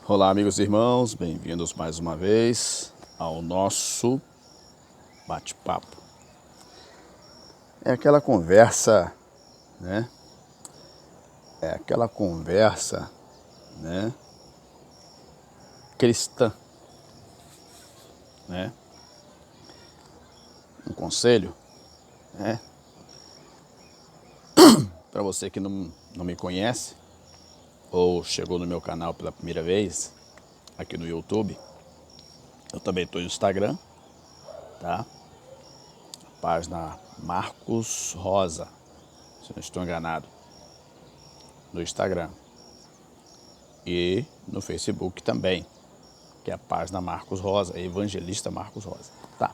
Olá, amigos e irmãos, bem-vindos mais uma vez ao nosso bate-papo. É aquela conversa, né? É aquela conversa, né? Cristã, né? Um conselho, né? Para você que não me conhece ou chegou no meu canal pela primeira vez aqui no YouTube, eu também estou no Instagram, tá? Página Marcos Rosa, se eu não estou enganado, no Instagram. E no Facebook também, que é a página Marcos Rosa, Evangelista Marcos Rosa. Tá.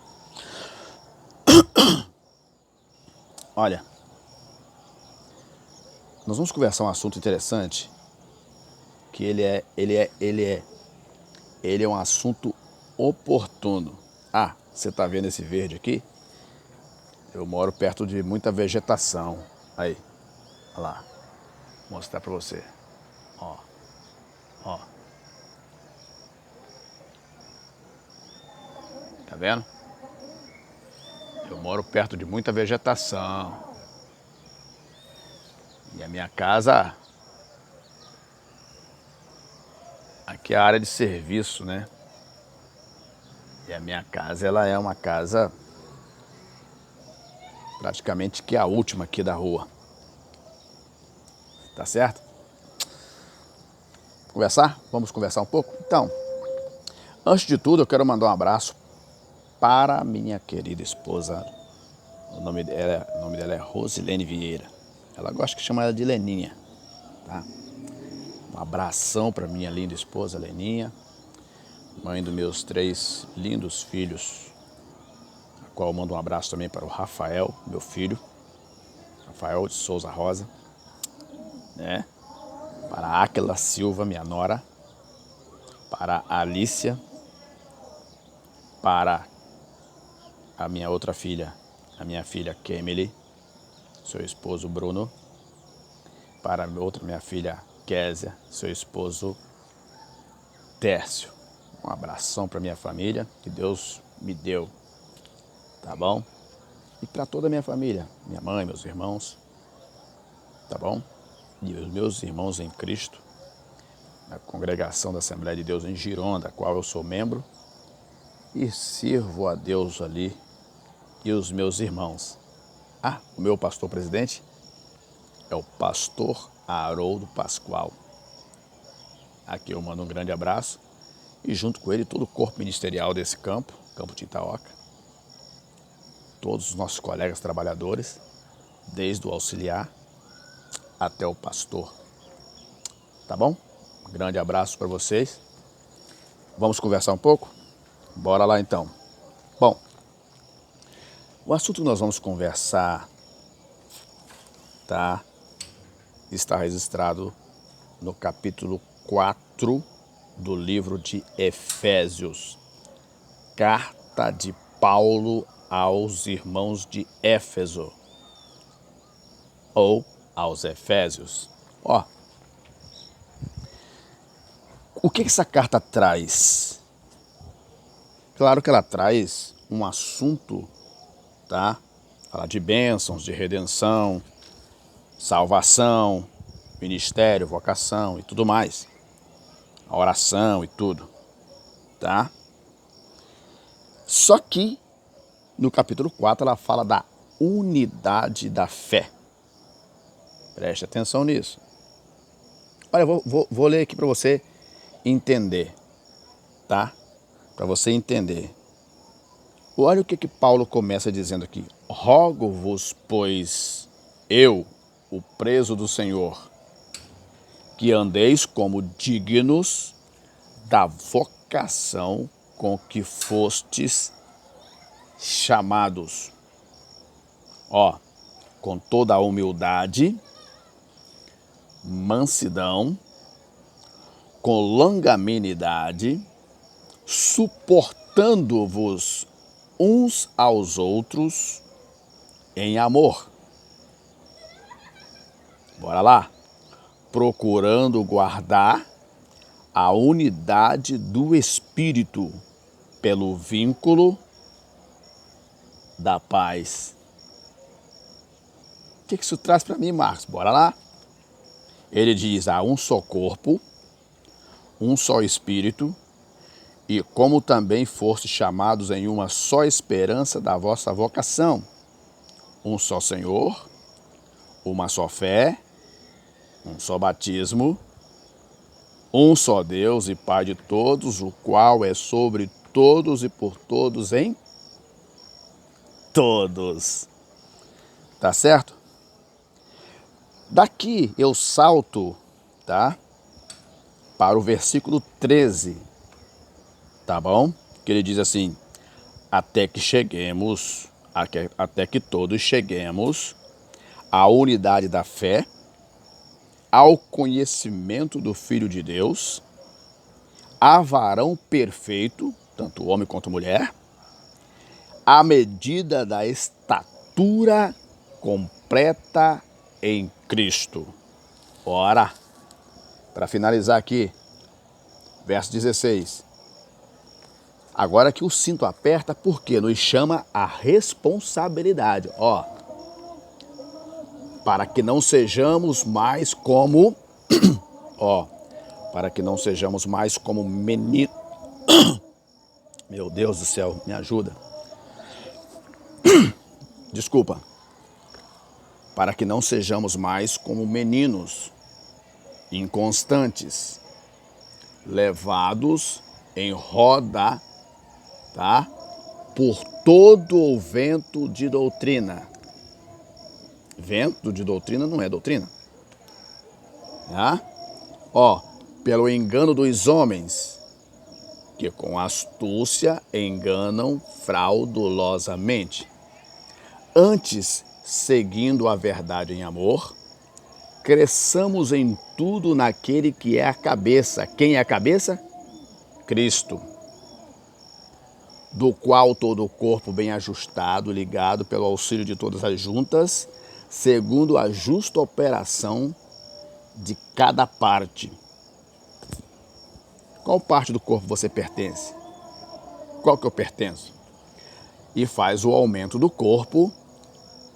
Olha, nós vamos conversar um assunto interessante, que ele é um assunto oportuno. Ah, você tá vendo esse verde aqui? Eu moro perto de muita vegetação. Aí, olha lá, vou mostrar pra você. Ó, ó, tá vendo? Eu moro perto de muita vegetação. E a minha casa, aqui é a área de serviço, né? E a minha casa, ela é uma casa praticamente que a última aqui da rua. Tá certo? Conversar? Vamos conversar um pouco? Então, antes de tudo, eu quero mandar um abraço para a minha querida esposa. O nome dela é Rosilene Vieira. Ela gosta que chama ela de Leninha, tá? Um abração para minha linda esposa, Leninha, mãe dos meus 3 lindos filhos, a qual eu mando um abraço também para o Rafael, meu filho, Rafael de Souza Rosa, né? Para a Áquila Silva, minha nora, para a Alícia, para a minha outra filha, a minha filha Kemily, seu esposo Bruno, para minha filha Késia, seu esposo Tércio. Um abração para minha família, que Deus me deu, tá bom? E para toda a minha família, minha mãe, meus irmãos, tá bom? E os meus irmãos em Cristo, na congregação da Assembleia de Deus em Gironda, da qual eu sou membro, e sirvo a Deus ali, e os meus irmãos. Ah, o meu pastor presidente é o pastor Haroldo Pascoal. Aqui eu mando um grande abraço e junto com ele todo o corpo ministerial desse campo de Itaoca, todos os nossos colegas trabalhadores, desde o auxiliar até o pastor. Tá bom? Um grande abraço para vocês. Vamos conversar um pouco? Bora lá então. Bom, o assunto que nós vamos conversar, tá? Está registrado no capítulo 4 do livro de Efésios. Carta de Paulo aos irmãos de Éfeso, ou aos Efésios. Ó, o que essa carta traz? Claro que ela traz um assunto, tá? Fala de bênçãos, de redenção, salvação, ministério, vocação e tudo mais. A oração e tudo, tá? Só que no capítulo 4 ela fala da unidade da fé. Preste atenção nisso. Olha, eu vou ler aqui para você entender, tá? Para você entender. Olha o que Paulo começa dizendo aqui. Rogo-vos, pois, eu, o preso do Senhor, que andeis como dignos da vocação com que fostes chamados. Ó, com toda a humildade, mansidão, com longanimidade, suportando-vos uns aos outros em amor. Bora lá. Procurando guardar a unidade do Espírito pelo vínculo da paz. O que isso traz para mim, Marcos? Bora lá. Ele diz, há um só corpo, um só Espírito, e como também fostes chamados em uma só esperança da vossa vocação, um só Senhor, uma só fé, um só batismo, um só Deus e Pai de todos, o qual é sobre todos e por todos em todos. Tá certo? Daqui eu salto, tá? Para o versículo 13, tá bom? Que ele diz assim, até que todos cheguemos à unidade da fé, ao conhecimento do Filho de Deus, a varão perfeito, tanto homem quanto mulher, à medida da estatura completa em Cristo. Ora, para finalizar aqui, verso 16. Agora que o cinto aperta, porque nos chama a responsabilidade. Para que não sejamos mais como... para que não sejamos mais como meninos. Meu Deus do céu, me ajuda. Desculpa. Para que não sejamos mais como meninos inconstantes, levados em roda, tá? Por todo o vento de doutrina. Vento de doutrina não é doutrina. Tá? Pelo engano dos homens, que com astúcia enganam fraudulosamente. Antes, seguindo a verdade em amor, cresçamos em tudo naquele que é a cabeça. Quem é a cabeça? Cristo. Do qual todo o corpo bem ajustado, ligado pelo auxílio de todas as juntas, segundo a justa operação de cada parte. Qual parte do corpo você pertence? Qual que eu pertenço? E faz o aumento do corpo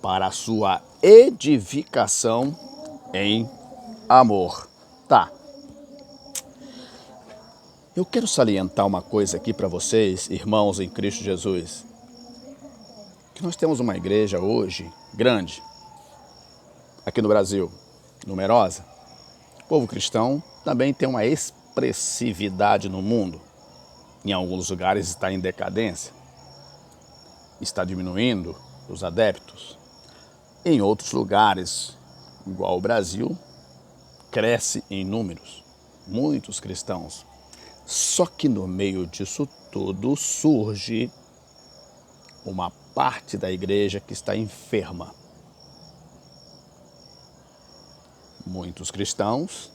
para a sua edificação em amor. Tá. Eu quero salientar uma coisa aqui para vocês, irmãos em Cristo Jesus. Que nós temos uma igreja hoje grande, aqui no Brasil, numerosa. O povo cristão também tem uma expressividade no mundo. Em alguns lugares está em decadência. Está diminuindo os adeptos. Em outros lugares, igual o Brasil, cresce em números. Muitos cristãos. Só que no meio disso tudo surge uma parte da igreja que está enferma. Muitos cristãos,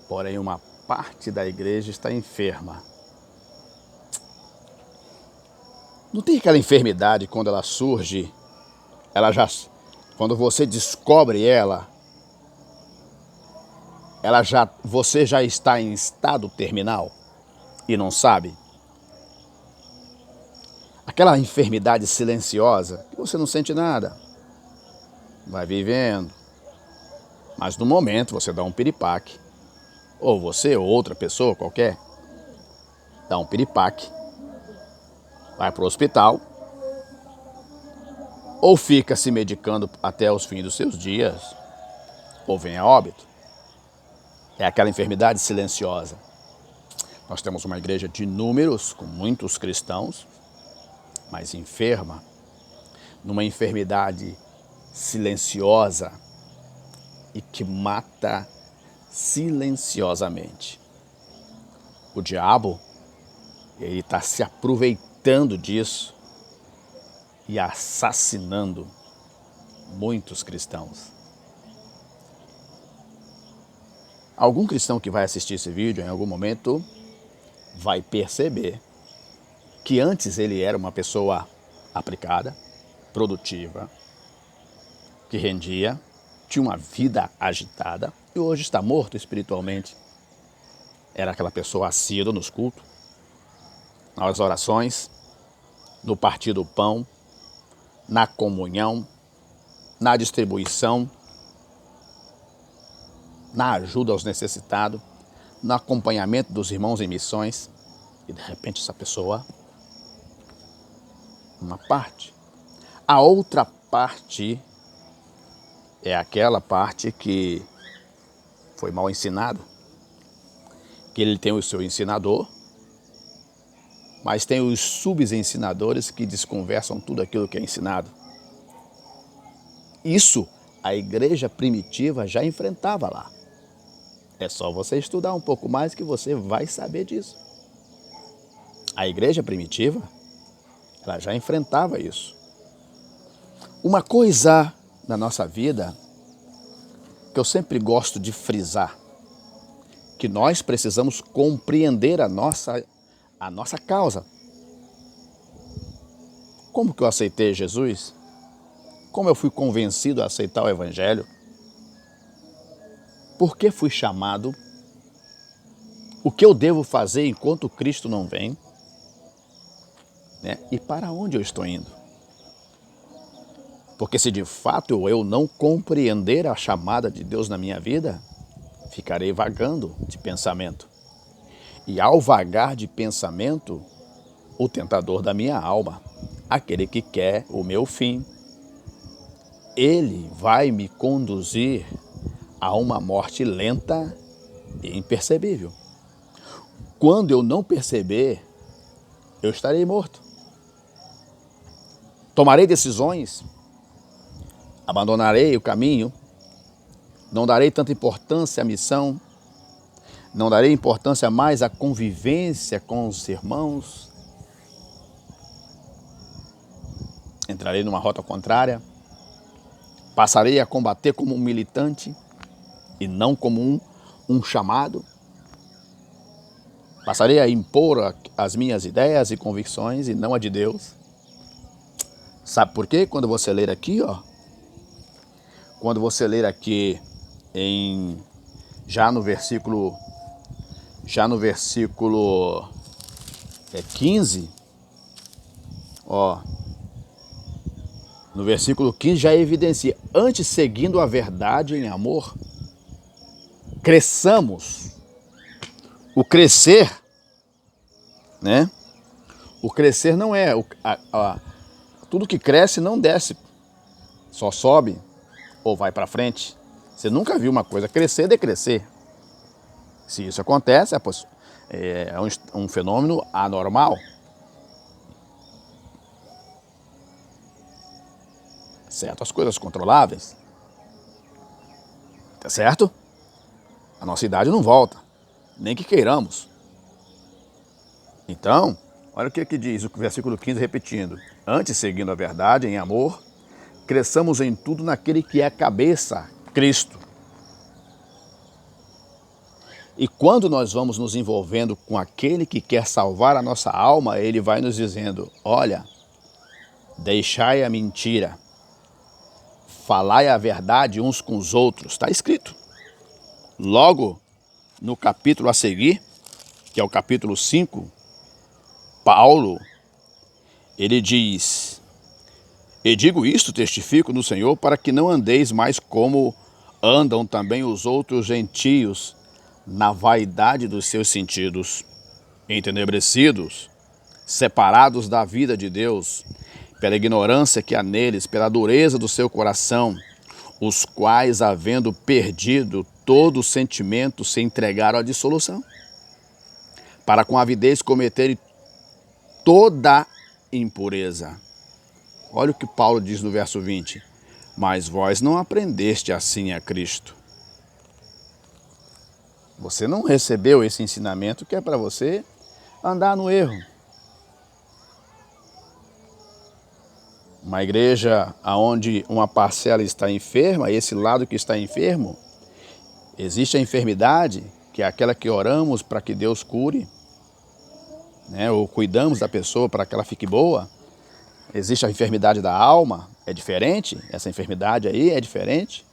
porém uma parte da igreja está enferma. Não tem aquela enfermidade quando ela surge, quando você descobre você já está em estado terminal e não sabe? Aquela enfermidade silenciosa, que você não sente nada, vai vivendo, mas no momento você dá um piripaque, ou você ou outra pessoa qualquer, dá um piripaque, vai para o hospital, ou fica se medicando até os fins dos seus dias, ou vem a óbito. É aquela enfermidade silenciosa. Nós temos uma igreja de números, com muitos cristãos, mas enferma, numa enfermidade silenciosa e que mata silenciosamente. O diabo, ele está se aproveitando disso e assassinando muitos cristãos. Algum cristão que vai assistir esse vídeo em algum momento vai perceber que antes ele era uma pessoa aplicada, produtiva, que rendia, tinha uma vida agitada e hoje está morto espiritualmente. Era aquela pessoa assídua nos cultos, nas orações, no partir do pão, na comunhão, na distribuição, na ajuda aos necessitados, no acompanhamento dos irmãos em missões. E de repente essa pessoa, uma parte. A outra parte é aquela parte que foi mal ensinado, que ele tem o seu ensinador, mas tem os subensinadores que desconversam tudo aquilo que é ensinado. Isso a igreja primitiva já enfrentava lá. É só você estudar um pouco mais que você vai saber disso. A igreja primitiva, ela já enfrentava isso. Uma coisa na nossa vida que eu sempre gosto de frisar, que nós precisamos compreender a nossa causa. Como que eu aceitei Jesus? Como eu fui convencido a aceitar o Evangelho? Por que fui chamado? O que eu devo fazer enquanto Cristo não vem? Né? E para onde eu estou indo? Porque se de fato eu não compreender a chamada de Deus na minha vida, ficarei vagando de pensamento. E ao vagar de pensamento, o tentador da minha alma, aquele que quer o meu fim, ele vai me conduzir a uma morte lenta e imperceptível. Quando eu não perceber, eu estarei morto. Tomarei decisões, abandonarei o caminho, não darei tanta importância à missão, não darei importância mais à convivência com os irmãos, entrarei numa rota contrária, passarei a combater como um militante e não como um chamado, passarei a impor as minhas ideias e convicções e não a de Deus. Sabe por quê? Quando você ler aqui, quando você ler aqui já no versículo 15, no versículo 15 já evidencia: antes, seguindo a verdade em amor, cresçamos. O crescer, né? O crescer não é tudo que cresce não desce, só sobe ou vai para frente. Você nunca viu uma coisa crescer e decrescer. Se isso acontece, é um fenômeno anormal. Certo? As coisas controláveis. Tá certo? A nossa idade não volta, nem que queiramos. Então, olha o que diz o versículo 15, repetindo: antes, seguindo a verdade em amor, cresçamos em tudo naquele que é a cabeça, Cristo. E quando nós vamos nos envolvendo com aquele que quer salvar a nossa alma, ele vai nos dizendo: olha, deixai a mentira, falai a verdade uns com os outros. Está escrito. Logo, no capítulo a seguir, que é o capítulo 5, Paulo, ele diz: e digo isto, testifico no Senhor, para que não andeis mais como andam também os outros gentios, na vaidade dos seus sentidos, entenebrecidos, separados da vida de Deus, pela ignorância que há neles, pela dureza do seu coração, os quais, havendo perdido todo o sentimento, se entregaram à dissolução, para com avidez cometerem toda impureza. Olha o que Paulo diz no verso 20: mas vós não aprendeste assim a Cristo. Você não recebeu esse ensinamento que é para você andar no erro. Uma igreja onde uma parcela está enferma, esse lado que está enfermo, existe a enfermidade, que é aquela que oramos para que Deus cure, né? Ou cuidamos da pessoa para que ela fique boa. Existe a enfermidade da alma, é diferente, essa enfermidade aí é diferente.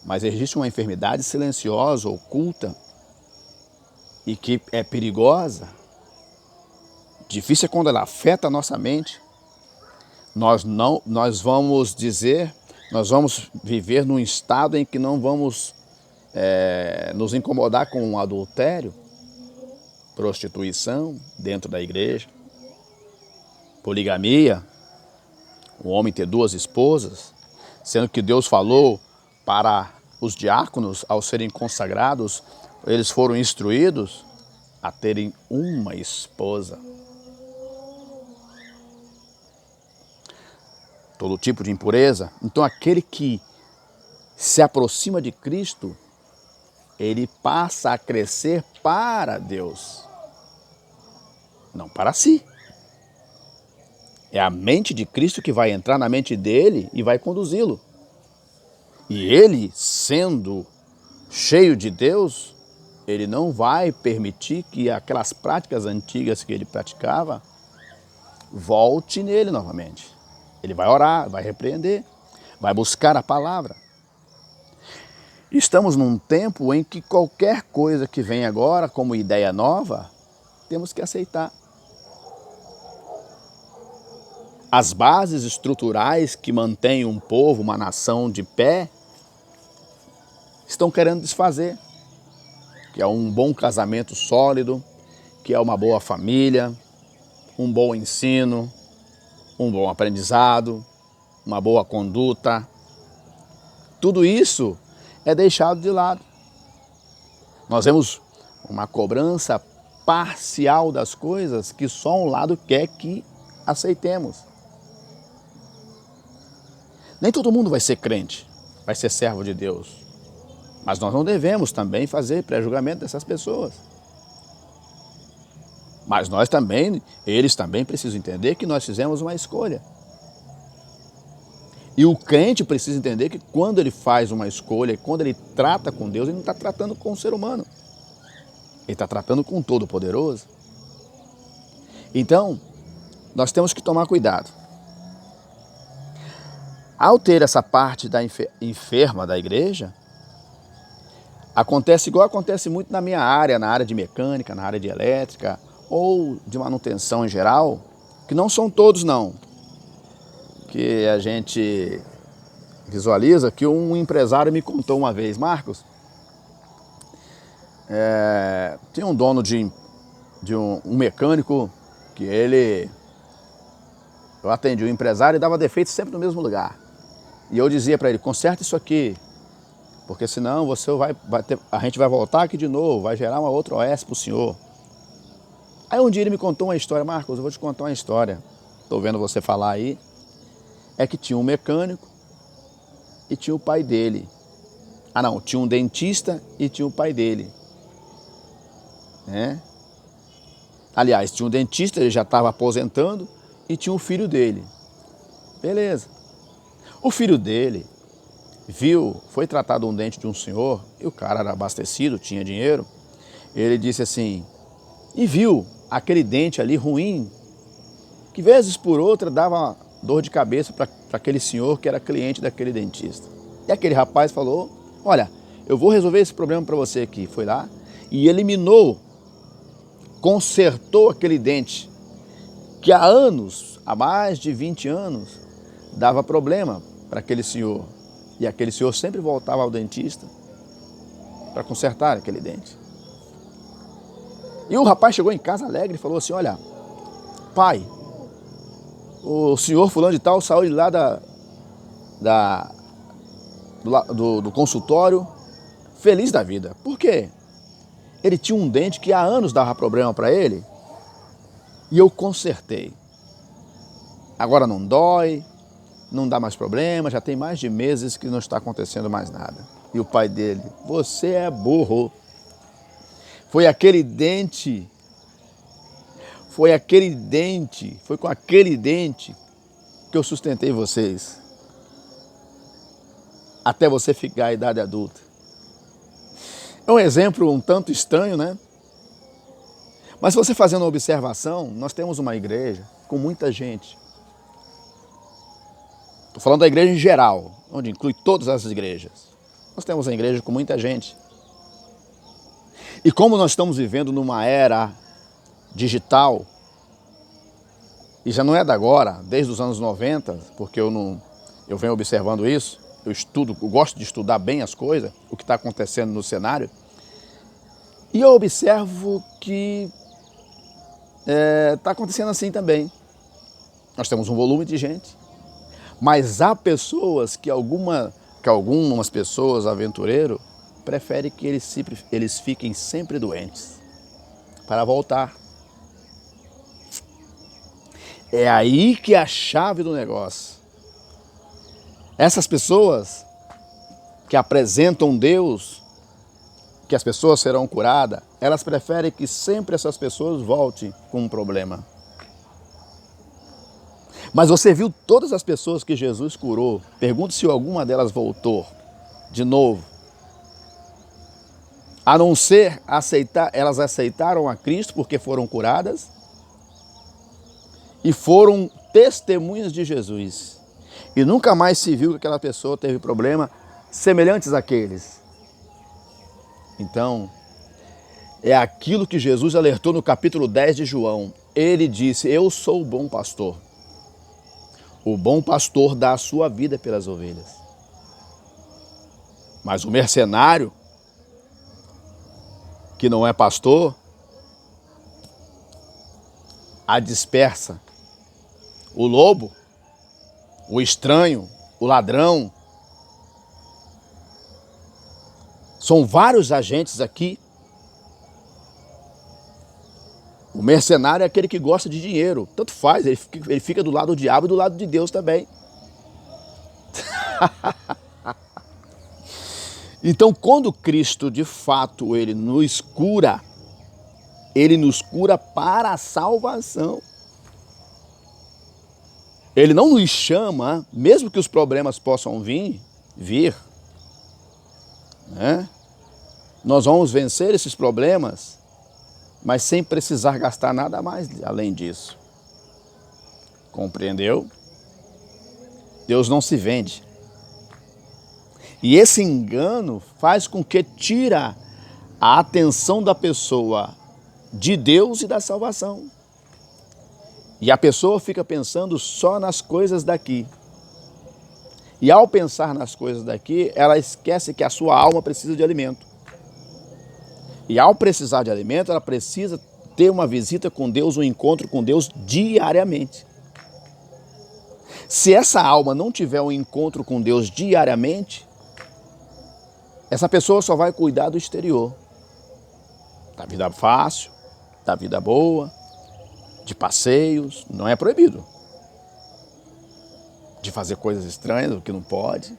Mas existe uma enfermidade silenciosa, oculta, e que é perigosa, difícil é quando ela afeta a nossa mente. Nós vamos viver num estado em que não vamos nos incomodar com um adultério, prostituição dentro da igreja, poligamia, o homem ter 2 esposas, sendo que Deus falou para os diáconos, ao serem consagrados, eles foram instruídos a terem uma esposa. Todo tipo de impureza. Então aquele que se aproxima de Cristo, ele passa a crescer para Deus, não para si. É a mente de Cristo que vai entrar na mente dele e vai conduzi-lo. E ele, sendo cheio de Deus, ele não vai permitir que aquelas práticas antigas que ele praticava volte nele novamente. Ele vai orar, vai repreender, vai buscar a palavra. Estamos num tempo em que qualquer coisa que vem agora como ideia nova, temos que aceitar. As bases estruturais que mantêm um povo, uma nação de pé, estão querendo desfazer. Que é um bom casamento sólido, que é uma boa família, um bom ensino, um bom aprendizado, uma boa conduta. Tudo isso é deixado de lado. Nós vemos uma cobrança parcial das coisas que só um lado quer que aceitemos. Nem todo mundo vai ser crente, vai ser servo de Deus. Mas nós não devemos também fazer pré-julgamento dessas pessoas. Mas eles também precisam entender que nós fizemos uma escolha. E o crente precisa entender que quando ele faz uma escolha, quando ele trata com Deus, ele não está tratando com o ser humano. Ele está tratando com o Todo-Poderoso. Então, nós temos que tomar cuidado. Ao ter essa parte da enferma da igreja, acontece igual acontece muito na minha área, na área de mecânica, na área de elétrica ou de manutenção em geral, que não são todos não, que a gente visualiza, que um empresário me contou uma vez, Marcos, tinha um dono de um mecânico que eu atendi o empresário e dava defeito sempre no mesmo lugar. E eu dizia para ele, conserta isso aqui, porque senão a gente vai voltar aqui de novo, vai gerar uma outra OS para o senhor. Aí um dia ele me contou uma história, Marcos, eu vou te contar uma história, estou vendo você falar aí, é que tinha um mecânico e tinha o pai dele. Tinha um dentista e tinha o pai dele. Aliás, tinha um dentista, ele já estava aposentando, e tinha o filho dele. Beleza. O filho dele foi tratado um dente de um senhor, e o cara era abastecido, tinha dinheiro. Ele disse assim, e viu aquele dente ali ruim, que vezes por outra dava dor de cabeça para aquele senhor que era cliente daquele dentista. E aquele rapaz falou, olha, eu vou resolver esse problema para você aqui. Foi lá e consertou aquele dente, que há mais de 20 anos, dava problema para aquele senhor. E aquele senhor sempre voltava ao dentista para consertar aquele dente. E o rapaz chegou em casa alegre e falou assim, olha, pai, o senhor fulano de tal saiu de lá do consultório feliz da vida. Por quê? Ele tinha um dente que há anos dava problema para ele e eu consertei. Agora não dói, não dá mais problema, já tem mais de meses que não está acontecendo mais nada. E o pai dele, você é burro. Foi com aquele dente que eu sustentei vocês. Até você ficar à idade adulta. É um exemplo um tanto estranho, né? Mas se você fazendo uma observação, nós temos uma igreja com muita gente. Estou falando da igreja em geral, onde inclui todas as igrejas. Nós temos uma igreja com muita gente. E como nós estamos vivendo numa era digital, e já não é da agora, desde os anos 90, porque eu venho observando isso, eu gosto de estudar bem as coisas, o que está acontecendo no cenário, e eu observo que está acontecendo assim também. Nós temos um volume de gente, mas há pessoas que algumas pessoas, aventureiros, preferem que eles fiquem sempre doentes para voltar. É aí que é a chave do negócio. Essas pessoas que apresentam Deus, que as pessoas serão curadas, elas preferem que sempre essas pessoas voltem com um problema. Mas você viu todas as pessoas que Jesus curou? Pergunte se alguma delas voltou de novo. A não ser elas aceitaram a Cristo porque foram curadas e foram testemunhas de Jesus. E nunca mais se viu que aquela pessoa teve problema semelhantes àqueles. Então, é aquilo que Jesus alertou no capítulo 10 de João. Ele disse: eu sou o bom pastor. O bom pastor dá a sua vida pelas ovelhas. Mas o mercenário, que não é pastor, a dispersa. O lobo, o estranho, o ladrão. São vários agentes aqui. O mercenário é aquele que gosta de dinheiro. Tanto faz, ele fica do lado do diabo e do lado de Deus também. Então, quando Cristo, de fato, ele nos cura para a salvação. Ele não nos chama, mesmo que os problemas possam vir, né? Nós vamos vencer esses problemas, mas sem precisar gastar nada mais além disso. Compreendeu? Deus não se vende. E esse engano faz com que tira a atenção da pessoa de Deus e da salvação. E a pessoa fica pensando só nas coisas daqui. E ao pensar nas coisas daqui, ela esquece que a sua alma precisa de alimento. E ao precisar de alimento, ela precisa ter uma visita com Deus, um encontro com Deus diariamente. Se essa alma não tiver um encontro com Deus diariamente, essa pessoa só vai cuidar do exterior. Da vida fácil, da vida boa, de passeios, não é proibido. De fazer coisas estranhas, o que não pode,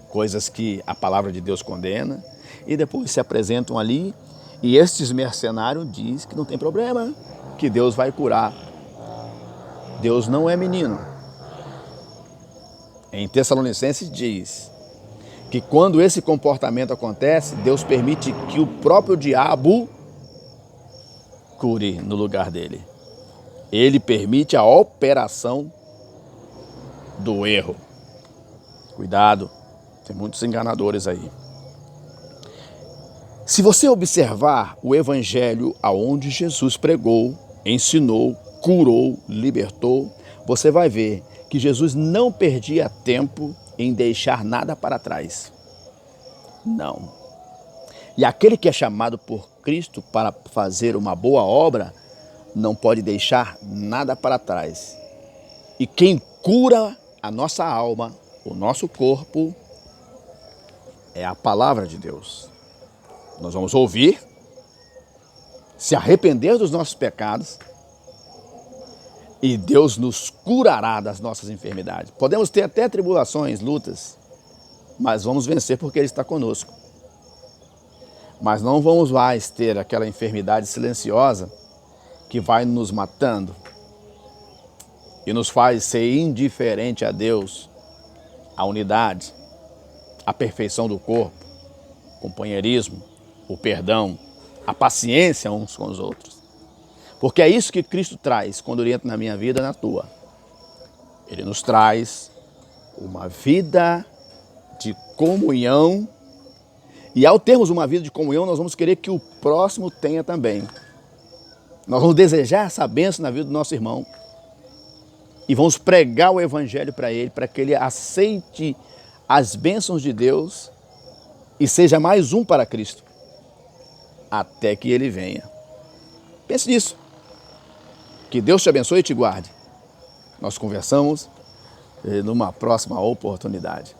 coisas que a palavra de Deus condena, e depois se apresentam ali, e estes mercenários dizem que não tem problema, que Deus vai curar. Deus não é menino. Em Tessalonicenses diz que quando esse comportamento acontece, Deus permite que o próprio diabo cure no lugar dele. Ele permite a operação do erro. Cuidado, tem muitos enganadores aí. Se você observar o evangelho aonde Jesus pregou, ensinou, curou, libertou, você vai ver que Jesus não perdia tempo em deixar nada para trás. Não. E aquele que é chamado por Cristo para fazer uma boa obra, não pode deixar nada para trás. E quem cura a nossa alma, o nosso corpo, é a palavra de Deus. Nós vamos ouvir, se arrepender dos nossos pecados e Deus nos curará das nossas enfermidades. Podemos ter até tribulações, lutas, mas vamos vencer porque Ele está conosco. Mas não vamos mais ter aquela enfermidade silenciosa que vai nos matando e nos faz ser indiferente a Deus, a unidade, a perfeição do corpo, companheirismo, o perdão, a paciência uns com os outros. Porque é isso que Cristo traz quando Ele entra na minha vida e na tua. Ele nos traz uma vida de comunhão E ao termos uma vida de comunhão, nós vamos querer que o próximo tenha também. Nós vamos desejar essa bênção na vida do nosso irmão. E vamos pregar o evangelho para ele, para que ele aceite as bênçãos de Deus e seja mais um para Cristo, até que ele venha. Pense nisso. Que Deus te abençoe e te guarde. Nós conversamos numa próxima oportunidade.